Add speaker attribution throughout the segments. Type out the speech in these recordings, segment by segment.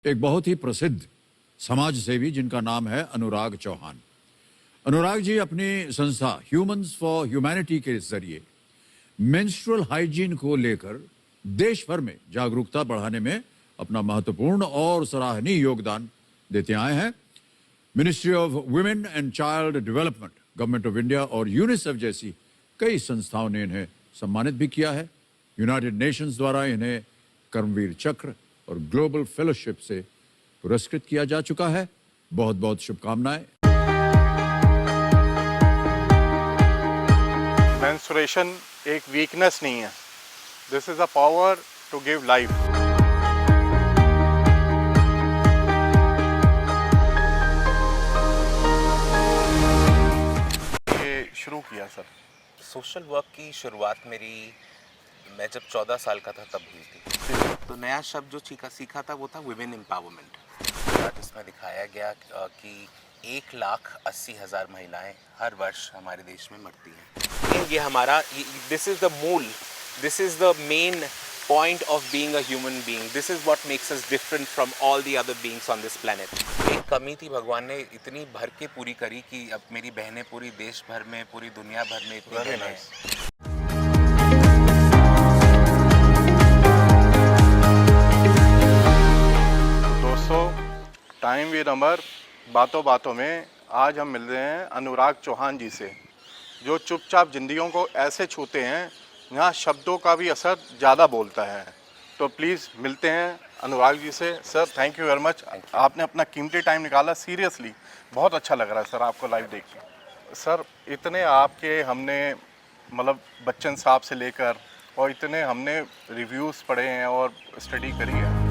Speaker 1: एक बहुत ही प्रसिद्ध समाज सेवी जिनका नाम है अनुराग चौहान। अनुराग जी अपनी संस्था ह्यूमंस फॉर ह्यूमैनिटी के जरिए मेंस्ट्रुअल हाइजीन को लेकर देश भर में जागरूकता बढ़ाने में अपना महत्वपूर्ण और सराहनीय योगदान देते आए हैं। Ministry of women and child development, government of India और यूनिसेफ जैसी कई संस्थाओं ने इन्हें सम्मानित भी किया है। यूनाइटेड नेशंस द्वारा इन्हें कर्मवीर चक्र और ग्लोबल फेलोशिप से पुरस्कृत किया जा चुका है। बहुत बहुत शुभकामनाएं।
Speaker 2: मेंस्ट्रुएशन एक वीकनेस नहीं है, this is a power to give life. ये शुरू किया सर।
Speaker 3: सोशल वर्क की शुरुआत मैं जब 14 साल का था तब हुई थी। तो नया शब्द जो सीखा था वो था वुमेन एम्पावरमेंट, जिसमें दिखाया गया कि 1,80,000 महिलाएं हर वर्ष हमारे देश में मरती हैं। ये हमारा दिस इज़ द मूल, this is the main point of being a human being. This is what makes us different from all the other beings on this planet. एक कमी थी, भगवान ने इतनी भर के पूरी करी कि अब मेरी बहनें पूरी देश भर में, पूरी दुनिया भर में इतनी बहनें हैं।
Speaker 2: टाइम विद अमर, बातों बातों में आज हम मिल रहे हैं अनुराग चौहान जी से, जो चुपचाप जिंदगियों को ऐसे छूते हैं जहाँ शब्दों का भी असर ज़्यादा बोलता है। तो प्लीज़ मिलते हैं अनुराग जी से। Sir thank you very much, आपने अपना कीमती टाइम निकाला। सीरियसली बहुत अच्छा लग रहा है सर आपको लाइव देख के। सर इतने आपके हमने मतलब बच्चन साहब से लेकर और इतने हमने रिव्यूज़ पढ़े हैं और स्टडी करी है।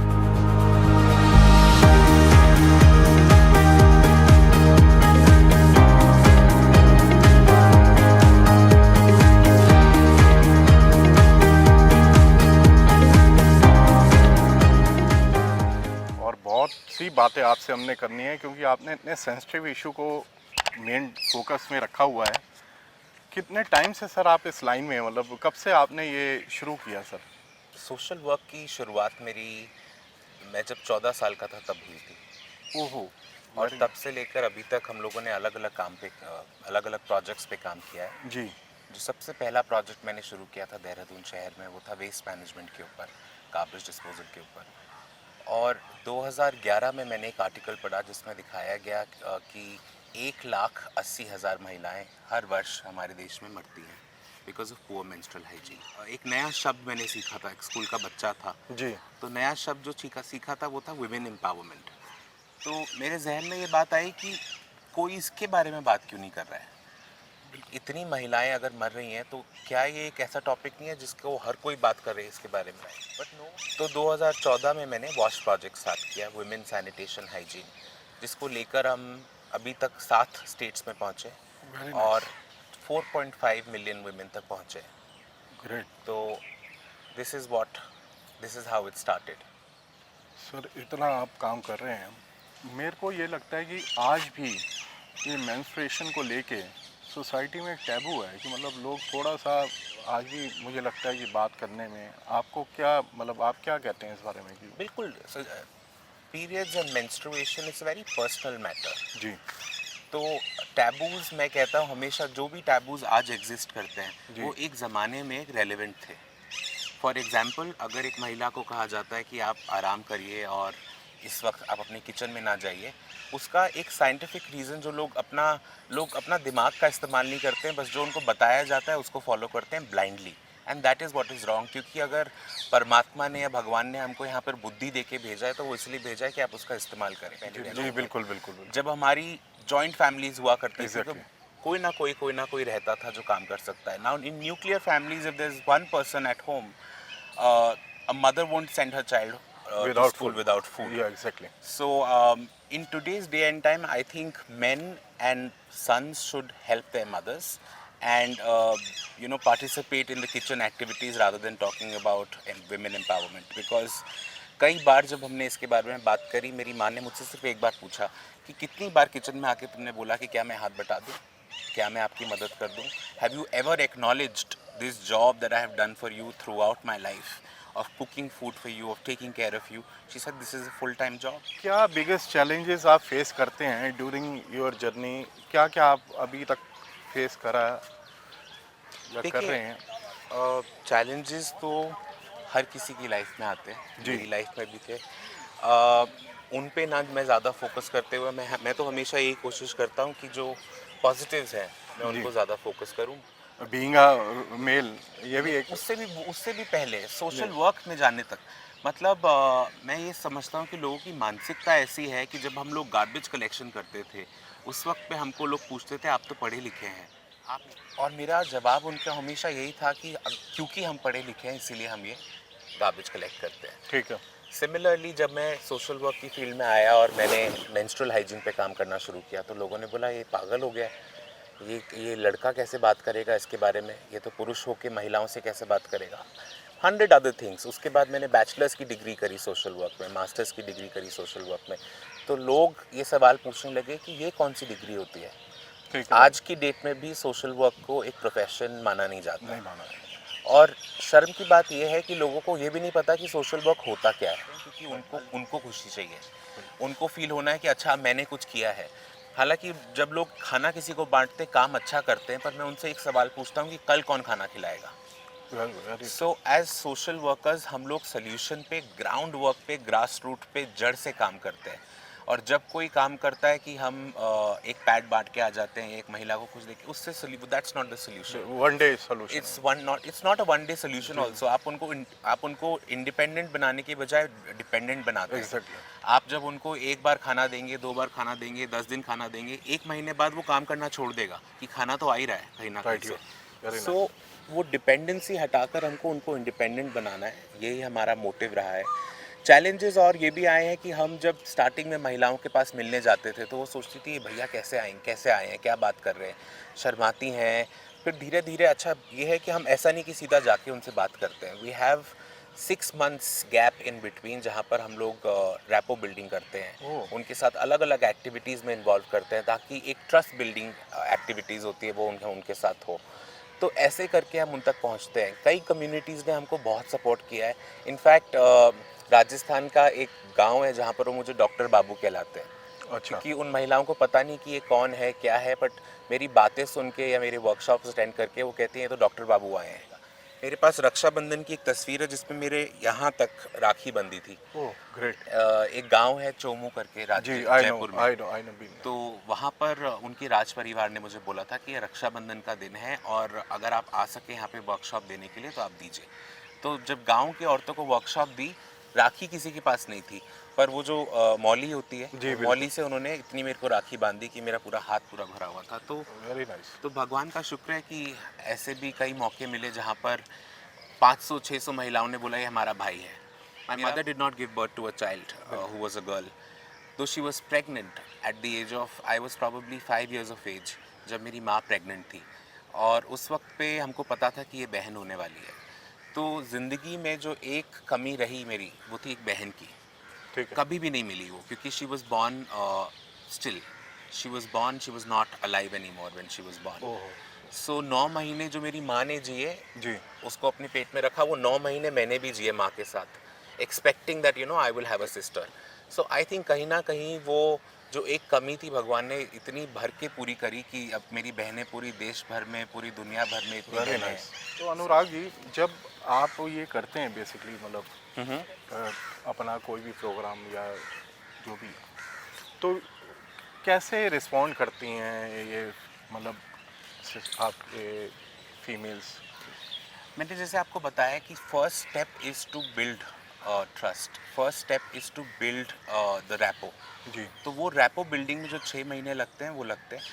Speaker 2: सी बातें आपसे हमने करनी है क्योंकि आपने इतने सेंसिटिव इशू को मेन फोकस में रखा हुआ है। कितने टाइम से सर आप इस लाइन में, मतलब कब से आपने ये शुरू किया सर?
Speaker 3: सोशल वर्क की शुरुआत मैं जब 14 साल का था तब हुई थी।
Speaker 2: ओहो।
Speaker 3: और तब से लेकर अभी तक हम लोगों ने अलग अलग प्रोजेक्ट्स पे काम किया है
Speaker 2: जी।
Speaker 3: जो सबसे पहला प्रोजेक्ट मैंने शुरू किया था देहरादून शहर में, वो था वेस्ट मैनेजमेंट के ऊपर, गार्बेज डिस्पोजल के ऊपर। और 2011 में मैंने एक आर्टिकल पढ़ा जिसमें दिखाया गया कि 1,80,000 महिलाएं हर वर्ष हमारे देश में मरती हैं because of poor menstrual hygiene. एक नया शब्द मैंने सीखा था, एक स्कूल का बच्चा था
Speaker 2: जी। तो
Speaker 3: नया शब्द जो सीखा था वो था वुमेन एम्पावरमेंट। तो मेरे जहन में ये बात आई कि कोई इसके बारे में बात क्यों नहीं कर रहा है। इतनी महिलाएं अगर मर रही हैं तो क्या ये एक ऐसा टॉपिक नहीं है जिसको हर कोई बात कर रहे हैं इसके बारे में? But no. तो 2014 में मैंने वॉश प्रोजेक्ट स्टार्ट किया, वुमेन सैनिटेशन हाइजीन, जिसको लेकर हम अभी तक 7 स्टेट्स में पहुँचे और 4.5 मिलियन वुमेन तक पहुँचे।
Speaker 2: ग्रेट।
Speaker 3: तो this is how it started.
Speaker 2: Sir इतना आप काम कर रहे हैं, मेरे को ये लगता है कि आज भी ये मेंस्ट्रुएशन को लेके सोसाइटी में एक टैबू है कि मतलब लोग थोड़ा सा आज भी, मुझे लगता है कि बात करने में आपको क्या, मतलब आप क्या कहते हैं इस बारे में? कि
Speaker 3: बिल्कुल, periods and menstruation is very personal matter
Speaker 2: जी।
Speaker 3: तो टैबूज़, मैं कहता हूँ हमेशा जो भी टैबूज़ आज एग्जिस्ट करते हैं वो एक ज़माने में रेलेवेंट थे। फॉर एग्जांपल, अगर एक महिला को कहा जाता है कि आप आराम करिए और इस वक्त आप अपने किचन में ना जाइए, उसका एक साइंटिफिक रीज़न जो लोग अपना दिमाग का इस्तेमाल नहीं करते हैं, बस जो उनको बताया जाता है उसको फॉलो करते हैं blindly, and that is what is wrong. क्योंकि अगर परमात्मा ने या भगवान ने हमको यहाँ पर बुद्धि दे के भेजा है तो वो इसलिए भेजा है कि आप उसका इस्तेमाल करें।
Speaker 2: जी बिल्कुल बिल्कुल।
Speaker 3: जब हमारी जॉइंट फैमिलीज हुआ करती थी तो कोई ना कोई रहता था जो काम कर सकता है। Now in nuclear families, if there is one person at home, a mother won't send her child to school without food.
Speaker 2: Yeah, exactly.
Speaker 3: So in today's day and time, I think men and sons should help their mothers and participate in the kitchen activities rather than talking about women empowerment. Because कई बार जब हमने इसके बारे में बात करी, मेरी माँ ने मुझसे सिर्फ एक बार पूछा कि कितनी बार किचन में आके तुमने बोला कि क्या मैं हाथ बटा दूँ, क्या मैं आपकी मदद कर दूँ? Have you ever acknowledged this job that I have done for you throughout my life? of cooking food for you, of taking care of you. She said this is a full-time job.
Speaker 2: क्या biggest challenges आप face करते हैं during your journey? क्या क्या आप अभी तक face करा या कर रहे हैं?
Speaker 3: चैलेंजेस तो हर किसी की लाइफ में आते हैं,
Speaker 2: जी।
Speaker 3: मेरी लाइफ में भी थे। उन पे ना मैं ज़्यादा फोकस करते हुए मैं तो हमेशा यही कोशिश करता हूँ कि जो पॉजिटिव्स हैं मैं
Speaker 2: जी।
Speaker 3: उनको ज़्यादा फोकस करूँ।
Speaker 2: बीइंग अ मेल, ये भी एक
Speaker 3: उससे भी पहले सोशल वर्क में जाने तक, मतलब मैं ये समझता हूँ कि लोगों की मानसिकता ऐसी है कि जब हम लोग गार्बेज कलेक्शन करते थे उस वक्त पे हमको लोग पूछते थे आप तो पढ़े लिखे हैं आप, और मेरा जवाब उनका हमेशा यही था कि क्योंकि हम पढ़े लिखे हैं इसीलिए हम ये गार्बेज कलेक्ट करते हैं।
Speaker 2: ठीक है।
Speaker 3: सिमिलरली जब मैं सोशल वर्क की फील्ड में आया और मैंने मेंस्ट्रुअल हाइजीन पे काम करना शुरू किया तो लोगों ने बोला ये पागल हो गया है, ये लड़का कैसे बात करेगा इसके बारे में, ये तो पुरुष होके महिलाओं से कैसे बात करेगा, 100 अदर थिंग्स। उसके बाद मैंने बैचलर्स की डिग्री करी सोशल वर्क में, मास्टर्स की डिग्री करी सोशल वर्क में, तो लोग ये सवाल पूछने लगे कि ये कौन सी डिग्री होती है।
Speaker 2: ठीक है।
Speaker 3: आज की डेट में भी सोशल वर्क को एक प्रोफेशन माना नहीं जाता।
Speaker 2: नहीं माना है।
Speaker 3: और शर्म की बात यह है कि लोगों को ये भी नहीं पता कि सोशल वर्क होता क्या है, क्योंकि उनको खुशी चाहिए, उनको फील होना है कि अच्छा मैंने कुछ किया है। हालांकि जब लोग खाना किसी को बांटते काम अच्छा करते हैं, पर मैं उनसे एक सवाल पूछता हूँ कि कल कौन खाना खिलाएगा। सो एज सोशल वर्कर्स हम लोग सोल्यूशन पे, ग्राउंड वर्क पे, ग्रास रूट पे, जड़ से काम करते हैं। और जब कोई काम करता है कि हम एक पैड बांट के आ जाते हैं एक महिला को कुछ देके, उससे that's not the solution.
Speaker 2: One day solution.
Speaker 3: It's not a one day solution also. आप उनको इंडिपेंडेंट बनाने के बजाय डिपेंडेंट बनाते हैं।
Speaker 2: Exactly.
Speaker 3: आप जब उनको एक बार खाना देंगे, 2 बार खाना देंगे, 10 दिन खाना देंगे, 1 महीने बाद वो काम करना छोड़ देगा कि खाना तो आ ही रहा है कहीं ना
Speaker 2: Right,
Speaker 3: कहीं
Speaker 2: very
Speaker 3: से। सो वो डिपेंडेंसी हटाकर हमको उनको इंडिपेंडेंट बनाना है, यही हमारा मोटिव रहा है। चैलेंजेस और ये भी आए हैं कि हम जब स्टार्टिंग में महिलाओं के पास मिलने जाते थे तो वो सोचती थी भैया कैसे आए हैं, क्या बात कर रहे हैं, शर्माती हैं। फिर धीरे धीरे अच्छा ये है कि हम ऐसा नहीं कि सीधा जाके उनसे बात करते हैं। We have 6 months gap in between जहाँ पर हम लोग रैपो बिल्डिंग करते हैं।
Speaker 2: ओह।
Speaker 3: उनके साथ अलग अलग एक्टिविटीज़ में इन्वॉल्व करते हैं ताकि एक ट्रस्ट बिल्डिंग एक्टिविटीज़ होती है वो उनके साथ हो। तो ऐसे करके हम उन तक पहुंचते हैं। कई कम्युनिटीज़ ने हमको बहुत सपोर्ट किया है। इनफैक्ट राजस्थान का एक गांव है जहां पर वो मुझे डॉक्टर बाबू कहलाते हैं।
Speaker 2: अच्छा।
Speaker 3: क्योंकि उन महिलाओं को पता नहीं कि ये कौन है क्या है, बट मेरी बातें सुन के या मेरे वर्कशॉप्स अटेंड करके वो कहते हैं ये तो डॉक्टर बाबू आए हैं। मेरे पास रक्षाबंधन की एक तस्वीर है जिसमें मेरे यहाँ तक राखी बंधी थी।
Speaker 2: Oh great.
Speaker 3: एक गांव है चोमू करके
Speaker 2: जी आई नो
Speaker 3: जयपुर में।
Speaker 2: I know I know been.
Speaker 3: तो वहाँ पर उनके राज परिवार ने मुझे बोला था कि ये रक्षाबंधन का दिन है और अगर आप आ सके यहाँ पे वर्कशॉप देने के लिए तो आप दीजिए। तो जब गांव की औरतों को वर्कशॉप दी, राखी किसी के पास नहीं थी, पर वो जो मौली होती है,
Speaker 2: बिल्कुल।
Speaker 3: मौली से उन्होंने इतनी मेरे को राखी बांधी कि मेरा पूरा हाथ पूरा भरा हुआ था। तो
Speaker 2: वेरी नाइस।
Speaker 3: भगवान का शुक्र है कि ऐसे भी कई मौके मिले जहाँ पर 500-600 महिलाओं ने बोला ये हमारा भाई है। My mother did not give birth to a child who was a girl. Though she was pregnant at the age of, I was probably 5 years of age, जब मेरी माँ प्रेग्नेंट थी, और उस वक्त पे हमको पता था कि ये बहन होने वाली है। तो ज़िंदगी में जो एक कमी रही मेरी वो थी एक बहन की।
Speaker 2: ठीक है।
Speaker 3: कभी भी नहीं मिली वो, क्योंकि she was born she was not alive any more when she was born.
Speaker 2: Oh
Speaker 3: so 9 महीने जो मेरी माँ ने जिए
Speaker 2: जी।
Speaker 3: उसको अपने पेट में रखा, वो 9 महीने मैंने भी जिए माँ के साथ, expecting that I will have a sister. So I think कहीं ना कहीं वो जो एक कमी थी भगवान ने इतनी भर के पूरी करी कि अब मेरी बहनें पूरी देश भर में, पूरी दुनिया भर में इतनी
Speaker 2: वेरी
Speaker 3: बहनें
Speaker 2: नाइस।
Speaker 3: हैं।
Speaker 2: तो अनुराग जी जब आप ये करते हैं बेसिकली मतलब अपना कोई भी प्रोग्राम या जो भी, तो कैसे रिस्पॉन्ड करती हैं ये मतलब आपके फीमेल्स?
Speaker 3: मैंने जैसे आपको बताया कि first step is to build trust, first step is to build the rapport.
Speaker 2: जी।
Speaker 3: तो वो रैपो बिल्डिंग में जो 6 महीने लगते हैं वो लगते हैं।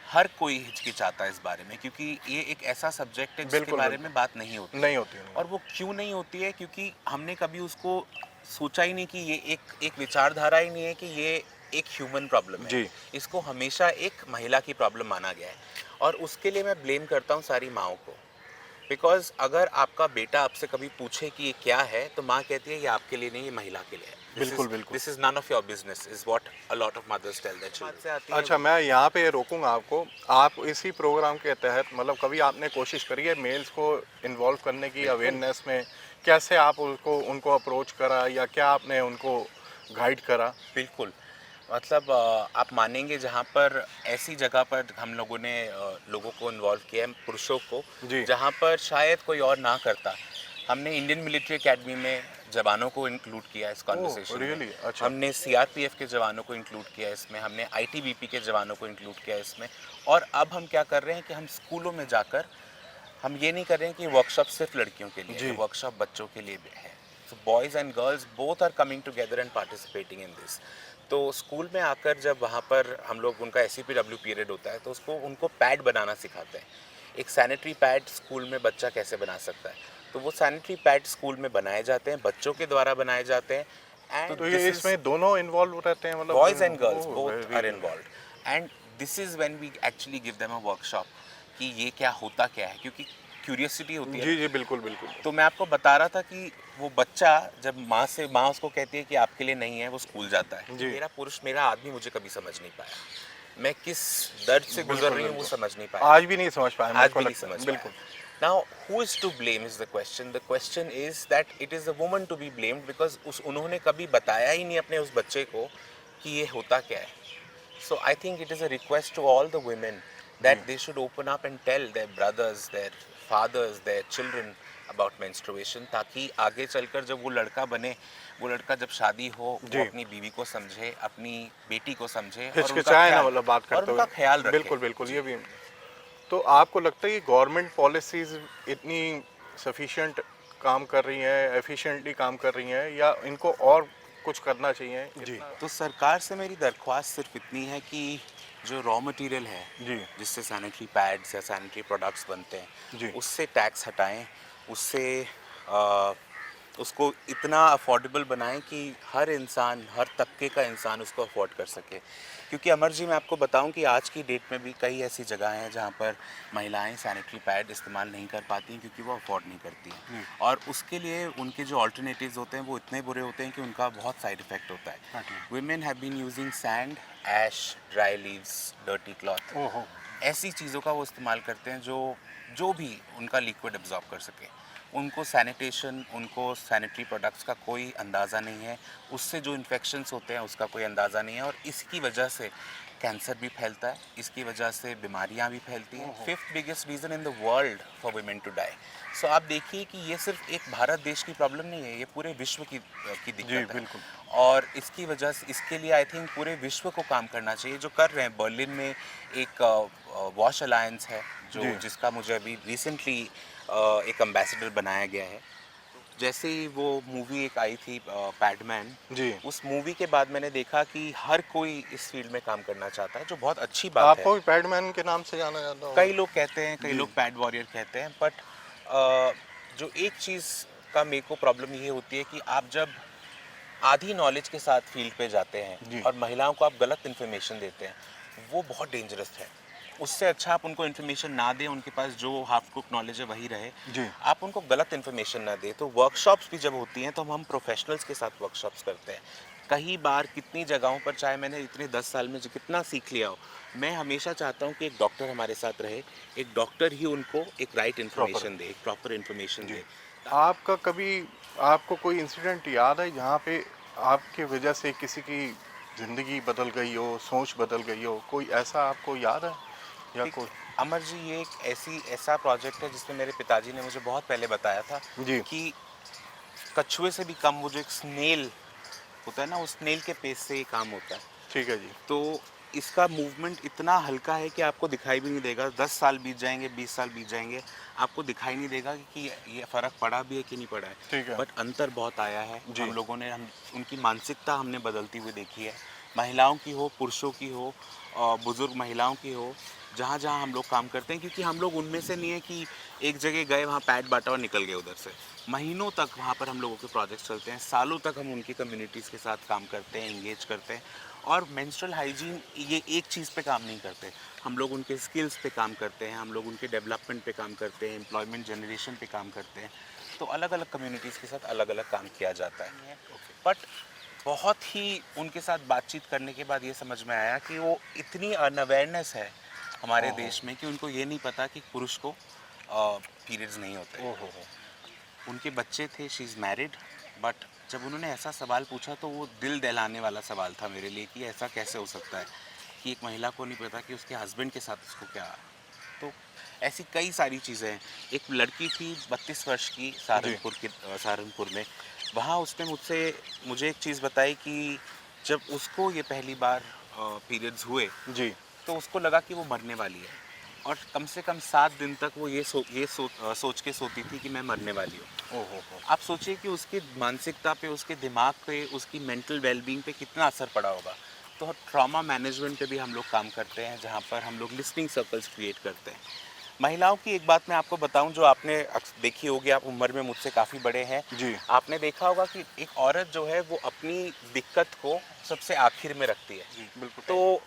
Speaker 3: हर कोई हिचकिचाता है इस बारे में, क्योंकि ये एक ऐसा सब्जेक्ट है जिसके
Speaker 2: बिल्कुल,
Speaker 3: बारे
Speaker 2: बिल्कुल।
Speaker 3: में बात नहीं होती।
Speaker 2: नहीं होती नहीं।
Speaker 3: और वो क्यों नहीं होती है? क्योंकि हमने कभी उसको सोचा ही नहीं कि ये एक विचारधारा ही नहीं है कि ये एक ह्यूमन प्रॉब्लम है।
Speaker 2: जी।
Speaker 3: इसको हमेशा एक महिला की प्रॉब्लम माना गया है, और उसके लिए मैं ब्लेम करता हूँ सारी माँओं को। बिकॉज अगर आपका बेटा आपसे कभी पूछे कि ये क्या है, तो माँ कहती है ये आपके लिए नहीं, ये महिला के लिए है।
Speaker 2: बिल्कुल, बिल्कुल।
Speaker 3: This is none of your business is what a lot of mothers tell their children.
Speaker 2: अच्छा मैं यहाँ पे रोकूंगा आपको। आप इसी प्रोग्राम के तहत मतलब कभी आपने कोशिश करी है मेल्स को इन्वॉल्व करने की अवेयरनेस में कैसे आप उनको अप्रोच करा या क्या आपने उनको गाइड करा?
Speaker 3: बिल्कुल, मतलब आप मानेंगे जहाँ पर ऐसी जगह पर हम लोगों ने लोगों को इन्वॉल्व किया है, पुरुषों को,
Speaker 2: जी।
Speaker 3: जहाँ पर शायद कोई और ना करता। हमने इंडियन मिलिट्री एकेडमी में जवानों को इंक्लूड किया इस कॉन्वर्सेशन में।
Speaker 2: रियली? अच्छा।
Speaker 3: हमने सीआरपीएफ के जवानों को इंक्लूड किया इसमें, हमने आईटीबीपी के जवानों को इंक्लूड किया इसमें। और अब हम क्या कर रहे हैं कि हम स्कूलों में जाकर हम ये नहीं कर रहे हैं कि वर्कशॉप सिर्फ लड़कियों के लिए
Speaker 2: जी।
Speaker 3: है, वर्कशॉप बच्चों के लिए भी है। So boys and girls both are coming together and participating in this. तो स्कूल में आकर जब वहाँ पर हम लोग उनका SCPW पीरियड होता है तो उसको उनको पैड बनाना सिखाते हैं। एक सैनिटरी पैड स्कूल में बच्चा कैसे बना सकता है, तो वो सैनिटरी पैड स्कूल में बनाए जाते हैं, बच्चों के द्वारा बनाए जाते हैं। एंड
Speaker 2: तो ये इसमें दोनों इन्वॉल्व रहते हैं, मतलब
Speaker 3: boys and girls
Speaker 2: oh,
Speaker 3: both
Speaker 2: very
Speaker 3: are
Speaker 2: good.
Speaker 3: Involve. And this is when we actually give them a workshop कि ये क्या होता क्या है, क्योंकि क्यूरियोसिटी होती है।
Speaker 2: जी जी, बिल्कुल बिल्कुल।
Speaker 3: तो मैं आपको बता रहा था कि वो बच्चा जब माँ उसको कहती है कि आपके लिए नहीं है, वो स्कूल जाता है।
Speaker 2: जी।
Speaker 3: मेरा पुरुष, मेरा आदमी मुझे कभी समझ नहीं पाया, मैं किस दर्द से गुजर रही हूँ वो समझ नहीं पाया,
Speaker 2: आज भी नहीं समझ पाया, मेरे
Speaker 3: आज
Speaker 2: को
Speaker 3: भी नहीं
Speaker 2: लगता है।
Speaker 3: समझ
Speaker 2: बिल्कुल।
Speaker 3: पाया। Now, who is to blame is the question. The question is that it is the woman to be blamed because उन्होंने कभी बताया ही नहीं अपने उस बच्चे को कि ये होता क्या है। So I think it is a request to all the women that they should open up and tell their brothers, their fathers, their children about menstruation, ताकि आगे चलकर जब वो लड़का बने, वो लड़का जब शादी हो, वो अपनी बीवी को समझे, अपनी बेटी को समझे और
Speaker 2: हिचकिचाए ना, मतलब बात करते हुए।
Speaker 3: उनका ख्याल रखे।
Speaker 2: बिल्कुल बिल्कुल, ये भी। तो आपको लगता है कि गवर्नमेंट पॉलिसीज इतनी सफिशिएंट काम कर रही हैं, एफिशिएंटली काम कर रही हैं, या इनको और कुछ करना चाहिए? जी
Speaker 3: तो सरकार से मेरी दरख्वास्त सिर्फ इतनी है कि जो रॉ मटेरियल है
Speaker 2: जी
Speaker 3: जिससे सैनिटरी पैड्स या सैनिटरी प्रोडक्ट्स बनते
Speaker 2: जी।
Speaker 3: हैं, उससे टैक्स हटाएं, उससे उसको इतना अफोर्डेबल बनाएं कि हर इंसान, हर तबके का इंसान उसको अफोर्ड कर सके। क्योंकि अमर जी, मैं आपको बताऊं कि आज की डेट में भी कई ऐसी जगह हैं जहां पर महिलाएं सैनिटरी पैड इस्तेमाल नहीं कर पाती हैं क्योंकि वो अफोर्ड नहीं करती हैं, और उसके लिए उनके जो ऑल्टरनेटिव्स होते हैं वो इतने बुरे होते हैं कि उनका बहुत साइड इफेक्ट होता है। Women have been using sand, ash, dry leaves, dirty cloth,
Speaker 2: ओहो।
Speaker 3: ऐसी चीज़ों का वो इस्तेमाल करते हैं जो भी उनका लिक्विड एब्जॉर्ब कर सके। उनको सैनिटेशन, उनको सैनिटरी प्रोडक्ट्स का कोई अंदाज़ा नहीं है, उससे जो इन्फेक्शंस होते हैं उसका कोई अंदाज़ा नहीं है, और इसकी वजह से कैंसर भी फैलता है, इसकी वजह से बीमारियां भी फैलती हैं। 5th biggest reason in the world for women to die. So आप देखिए कि ये सिर्फ एक भारत देश की प्रॉब्लम नहीं है, ये पूरे विश्व की दिक्कत है।
Speaker 2: बिल्कुल।
Speaker 3: और इसकी वजह से, इसके लिए आई थिंक पूरे विश्व को काम करना चाहिए, जो कर रहे हैं। बर्लिन में एक वॉश अलायंस है जिसका मुझे अभी रिसेंटली एक एम्बेसडर बनाया गया है। जैसे ही वो मूवी एक आई थी पैडमैन
Speaker 2: जी।
Speaker 3: उस मूवी के बाद मैंने देखा कि हर कोई इस फील्ड में काम करना चाहता है, जो बहुत अच्छी बात
Speaker 2: आपको
Speaker 3: है।
Speaker 2: भी पैडमैन के नाम से जाना जाता होगा?
Speaker 3: कई लोग कहते हैं, कई लोग पैड वॉरियर कहते हैं, बट जो एक चीज़ का मेरे को प्रॉब्लम ये होती है कि आप जब आधी नॉलेज के साथ फील्ड पे जाते
Speaker 2: जी।
Speaker 3: हैं और महिलाओं को आप गलत इन्फॉर्मेशन देते हैं, वो बहुत डेंजरस है। उससे अच्छा आप उनको इन्फॉर्मेशन ना दें, उनके पास जो हाफ कुक नॉलेज है वही रहे,
Speaker 2: जी।
Speaker 3: आप उनको गलत इन्फॉर्मेशन ना दें। तो वर्कशॉप्स भी जब होती हैं तो हम प्रोफेशनल्स के साथ वर्कशॉप्स करते हैं। कई बार कितनी जगहों पर, चाहे मैंने इतने 10 साल में जो कितना सीख लिया हो, मैं हमेशा चाहता हूँ कि एक डॉक्टर हमारे साथ रहे, एक डॉक्टर ही उनको एक राइट इन्फॉर्मेशन दे, एक प्रॉपर इन्फॉर्मेशन दे।
Speaker 2: आपका कभी, आपको कोई इंसिडेंट याद है जहाँ पे आपके वजह से किसी की ज़िंदगी बदल गई हो, सोच बदल गई हो? कोई ऐसा आपको याद है या कोई?
Speaker 3: अमर जी, ये एक ऐसा प्रोजेक्ट है जिसमें मेरे पिताजी ने मुझे बहुत पहले बताया था
Speaker 2: जी।
Speaker 3: कि कछुए से भी कम वो जो एक स्नेल होता है ना, उस स्नेल के पेस से ये काम होता है।
Speaker 2: ठीक है जी।
Speaker 3: तो इसका मूवमेंट इतना हल्का है कि आपको दिखाई भी नहीं देगा। 10 साल बीत जाएंगे, 20 साल बीत जाएंगे, आपको दिखाई नहीं देगा कि ये फ़र्क पड़ा भी है कि नहीं पड़ा है।
Speaker 2: ठीक है।
Speaker 3: बट अंतर बहुत आया है।
Speaker 2: जी।
Speaker 3: हम लोगों ने उनकी मानसिकता हमने बदलती हुई देखी है, महिलाओं की हो, पुरुषों की हो, बुज़ुर्ग महिलाओं की हो, जहाँ जहाँ हम लोग काम करते हैं। क्योंकि हम लोग उनमें से नहीं है कि एक जगह गए, वहाँ पैड बांटा और निकल गए उधर से। महीनों तक वहाँ पर हम लोगों के प्रोजेक्ट चलते हैं, सालों तक हम उनकी कम्युनिटीज़ के साथ काम करते हैं, इंगेज करते हैं। और मेंस्ट्रुअल हाइजीन ये एक चीज़ पे काम नहीं करते, हम लोग उनके स्किल्स पे काम करते हैं, हम लोग उनके डेवलपमेंट पे काम करते हैं, एम्प्लॉयमेंट जनरेशन पे काम करते हैं। तो अलग अलग कम्युनिटीज़ के साथ अलग अलग काम किया जाता है। बट बहुत ही उनके साथ बातचीत करने के बाद ये समझ में आया कि वो इतनी अनअवेयरनेस है हमारे देश में कि उनको ये नहीं पता कि पुरुष को पीरियड्स नहीं होते। उनके बच्चे थे, शी इज़ मैरिड, बट जब उन्होंने ऐसा सवाल पूछा तो वो दिल दहलाने वाला सवाल था मेरे लिए कि ऐसा कैसे हो सकता है कि एक महिला को नहीं पता कि उसके हस्बैंड के साथ उसको क्या। तो ऐसी कई सारी चीज़ें हैं। एक लड़की थी 32 वर्ष की सहारनपुर में, वहाँ उसने मुझे एक चीज़ बताई कि जब उसको ये पहली बार पीरियड्स हुए
Speaker 2: जी।
Speaker 3: तो उसको लगा कि वो मरने वाली है, और कम से कम 7 दिन तक वो सोच के सोती थी कि मैं मरने वाली हूँ।
Speaker 2: ओहो हो।
Speaker 3: आप सोचिए कि उसकी मानसिकता पे, उसके दिमाग पे, उसकी मेंटल वेलबींग पे कितना असर पड़ा होगा। तो ट्रॉमा मैनेजमेंट पे भी हम लोग काम करते हैं, जहाँ पर हम लोग लिसनिंग सर्कल्स क्रिएट करते हैं। महिलाओं की एक बात मैं आपको बताऊं जो आपने देखी होगी, आप उम्र में मुझसे काफ़ी बड़े हैं
Speaker 2: जी।
Speaker 3: आपने देखा होगा कि एक औरत जो है वो अपनी दिक्कत को सबसे आखिर में रखती है।
Speaker 2: बिल्कुल।
Speaker 3: तो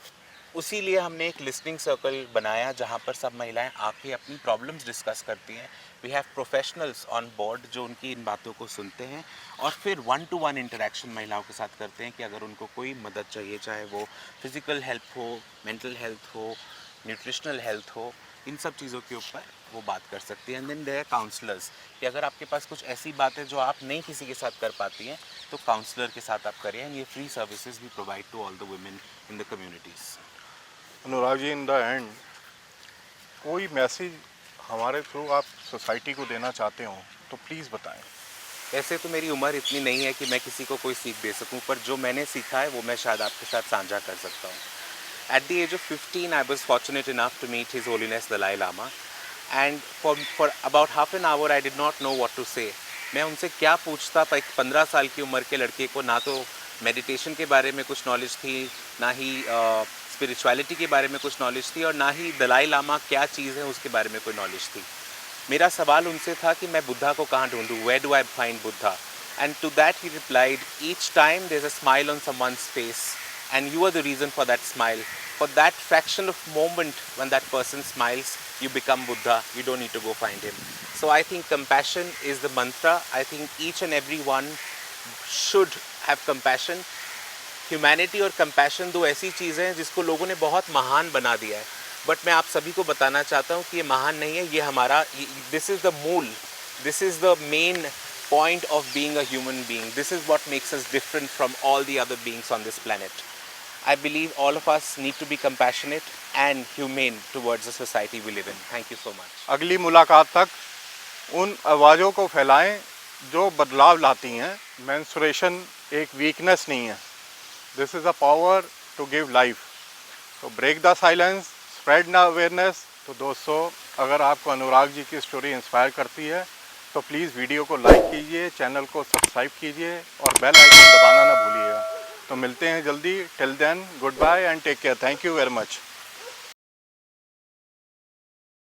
Speaker 3: उसी लिए हमने एक लिसनिंग सर्कल बनाया जहाँ पर सब महिलाएं आके अपनी प्रॉब्लम्स डिस्कस करती हैं। We have professionals on board जो उनकी इन बातों को सुनते हैं और फिर 1-to-1 इंटरेक्शन महिलाओं के साथ करते हैं कि अगर उनको कोई मदद चाहिए, चाहे वो फिज़िकल हेल्प हो, मेंटल हेल्थ हो, न्यूट्रिशनल हेल्थ हो, इन सब चीज़ों के ऊपर वो बात कर सकती है। एंड देन देयर काउंसलर्स कि अगर आपके पास कुछ ऐसी बात है जो आप नहीं किसी के साथ कर पाती हैं तो काउंसलर के साथ आप करें। एंड ये फ्री सर्विसेज भी provide to all the women in the communities.
Speaker 2: Anurag ji, in the end कोई मैसेज हमारे थ्रू आप सोसाइटी को देना चाहते हो तो प्लीज़ बताएं।
Speaker 3: ऐसे तो मेरी उम्र इतनी नहीं है कि मैं किसी को कोई सीख दे सकूं, पर जो मैंने सीखा है वो मैं शायद आपके साथ साझा कर सकता हूं। At the age of 15, I was fortunate enough to meet His Holiness Dalai Lama, and for about half an hour, I did not know what to say. मैं उनसे क्या पूछता, पर एक 15 साल की उम्र के लड़के को ना तो मेडिटेशन के बारे में कुछ नॉलेज थी, ना ही स्पिरिचुअलिटी के बारे में कुछ नॉलेज थी, और ना ही दलाई लामा क्या चीज़ है उसके बारे में कोई नॉलेज थी। मेरा सवाल उनसे था कि मैं बुद्धा को कहाँ ढूंढूं, where do I find Buddha? And to that he replied, each time there is a smile on someone's face and you are the reason for that smile. For that fraction of moment when that person smiles, you become Buddha. You don't need to go find him. So I think compassion is the mantra. I think each and every one should have compassion. Humanity और compassion दो ऐसी चीज़ें हैं जिसको लोगों ने बहुत महान बना दिया है, बट मैं आप सभी को बताना चाहता हूँ कि ये महान नहीं है, ये हमारा, this is the मूल, this is the main point of being a human being. This is what makes us different from all the other beings on this planet. I believe all of us need to be compassionate and humane towards the society we live in. Thank you so much.
Speaker 2: अगली मुलाकात तक उन आवाज़ों को फैलाएं जो बदलाव लाती हैं। मेंस्ट्रुएशन एक वीकनेस नहीं है, this is a power to give life. तो break the silence, spread the awareness. तो दोस्तों, अगर आपको अनुराग जी की स्टोरी इंस्पायर करती है तो प्लीज़ वीडियो को लाइक कीजिए, चैनल को सब्सक्राइब कीजिए और बेल आइकन दबाना ना भूलिएगा। तो मिलते हैं जल्दी। Till then, goodbye and take care. Thank you very much.